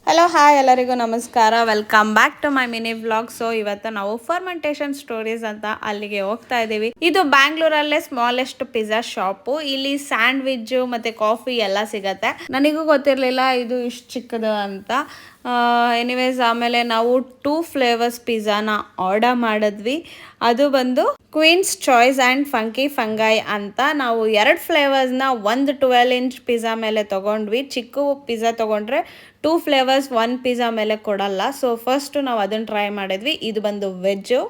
Hello hi ಎಲ್ಲರಿಗೂ ನಮಸ್ಕಾರ. Welcome back to my mini vlog. So ಇವತ್ತು ನಾವು ಫರ್ಮೆಂಟೇಷನ್ ಸ್ಟೋರೀಸ್ ಅಂತ ಅಲ್ಲಿಗೆ ಹೋಗ್ತಾ ಇದ್ದೀವಿ. ಇದು ಬ್ಯಾಂಗ್ಳೂರಲ್ಲೇ ಸ್ಮಾಲೆಸ್ಟ್ ಪಿಜ್ಜಾ ಶಾಪು. ಇಲ್ಲಿ ಸ್ಯಾಂಡ್ವಿಚ್ ಮತ್ತೆ ಕಾಫಿ ಎಲ್ಲ ಸಿಗತ್ತೆ. ನನಗೂ ಗೊತ್ತಿರಲಿಲ್ಲ ಇದು ಇಷ್ಟು ಚಿಕ್ಕದು ಅಂತ. ಎನಿವೇಸ್ ಆಮೇಲೆ ನಾವು 2 ಫ್ಲೇವರ್ಸ್ ಪಿಜ್ಜಾನ ಆರ್ಡರ್ ಮಾಡಿದ್ವಿ. ಅದು ಬಂದು queen's choice and funky fungi ಅಂತ. ನಾವು 2 ಫ್ಲೇವರ್ಸ್ನ ಒಂದು 12 ಇಂಚ್ ಪಿಜ್ಜಾ ಮೇಲೆ ತೊಗೊಂಡ್ವಿ. ಚಿಕ್ಕ ಪಿಜ್ಜಾ ತೊಗೊಂಡ್ರೆ 2 ಫ್ಲೇವರ್ಸ್ 1 ಪಿಜ್ಜಾ ಮೇಲೆ ಕೊಡಲ್ಲ. ಸೊ ಫಸ್ಟ್ ನಾವು ಅದನ್ನು ಟ್ರೈ ಮಾಡಿದ್ವಿ. ಇದು ಬಂದು ವೆಜ್ಜು.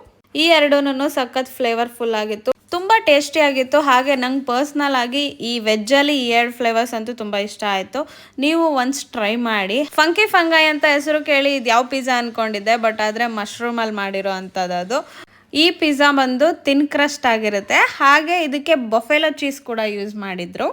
ಈ ಎರಡೂ ಸಖತ್ ಫ್ಲೇವರ್ಫುಲ್ ಆಗಿತ್ತು, ತುಂಬ ಟೇಸ್ಟಿ ಆಗಿತ್ತು. ಹಾಗೆ ನಂಗೆ ಪರ್ಸ್ನಲ್ ಆಗಿ ಈ ವೆಜ್ಜಲ್ಲಿ ಈ 2 ಫ್ಲೇವರ್ಸ್ ಅಂತೂ ತುಂಬ ಇಷ್ಟ ಆಯಿತು. ನೀವು ಒನ್ಸ್ ಟ್ರೈ ಮಾಡಿ. ಫಂಕಿ ಫಂಗೈ ಅಂತ ಹೆಸರು ಕೇಳಿ ಇದು ಯಾವ ಪಿಜ್ಜಾ ಅಂದ್ಕೊಂಡಿದ್ದೆ, ಬಟ್ ಆದರೆ ಮಶ್ರೂಮಲ್ಲಿ ಮಾಡಿರೋ ಅಂಥದ್ದು. ಈ ಪಿಜ್ಜಾ ಬಂದು ತಿನ್ ಕ್ರಸ್ಟ್ ಆಗಿರುತ್ತೆ. ಹಾಗೆ ಇದಕ್ಕೆ ಬಫೆಲೋ ಚೀಸ್ ಕೂಡ ಯೂಸ್ ಮಾಡಿದ್ರು.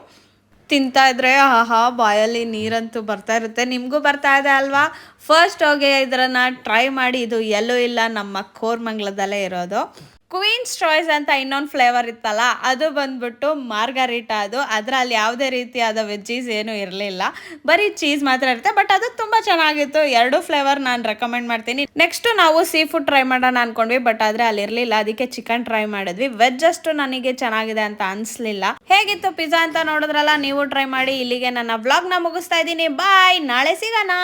ತಿಂತಾ ಇದ್ರೆ ಆಹಾ ಬಾಯಲ್ಲಿ ನೀರಂತೂ ಬರ್ತಾ ಇರುತ್ತೆ. ನಿಮಗೂ ಬರ್ತಾ ಇದೆ ಅಲ್ವಾ? ಫಸ್ಟ್ ಹೋಗಿ ಇದನ್ನ ಟ್ರೈ ಮಾಡಿ. ಇದು ಎಲ್ಲೂ ಇಲ್ಲ, ನಮ್ಮ ಕೋರ್ಮಂಗ್ಲದಲ್ಲೇ ಇರೋದು. ಕ್ವೀನ್ಸ್ ಚಾಯ್ಸ್ ಅಂತ ಇನ್ನೊಂದು ಫ್ಲೇವರ್ ಇತ್ತಲ್ಲ, ಅದು ಬಂದ್ಬಿಟ್ಟು ಮಾರ್ಗರಿಟಾ. ಅದರಲ್ಲಿ ಯಾವುದೇ ರೀತಿಯಾದ ವೆಜ್ಜೀಸ್ ಏನೂ ಇರಲಿಲ್ಲ, ಬರೀ ಚೀಸ್ ಮಾತ್ರ ಇರುತ್ತೆ. ಬಟ್ ಅದು ತುಂಬ ಚೆನ್ನಾಗಿತ್ತು. 2 ಫ್ಲೇವರ್ ನಾನು ರೆಕಮೆಂಡ್ ಮಾಡ್ತೀನಿ. ನೆಕ್ಸ್ಟ್ ನಾವು ಸೀ ಫುಡ್ ಟ್ರೈ ಮಾಡೋಣ ಅನ್ಕೊಂಡ್ವಿ, ಬಟ್ ಆದರೆ ಅಲ್ಲಿ ಇರಲಿಲ್ಲ. ಅದಕ್ಕೆ ಚಿಕನ್ ಟ್ರೈ ಮಾಡಿದ್ವಿ. ವೆಜ್ ಅಷ್ಟು ನನಗೆ ಚೆನ್ನಾಗಿದೆ ಅಂತ ಅನಿಸ್ಲಿಲ್ಲ. ಹೇಗಿತ್ತು ಪಿಜ್ಜಾ ಅಂತ ನೋಡಿದ್ರಲ್ಲ, ನೀವು ಟ್ರೈ ಮಾಡಿ. ಇಲ್ಲಿಗೆ ನನ್ನ ವ್ಲಾಗ್ನ ಮುಗಿಸ್ತಾ ಇದ್ದೀನಿ. ಬಾಯ್, ನಾಳೆ ಸಿಗೋಣ.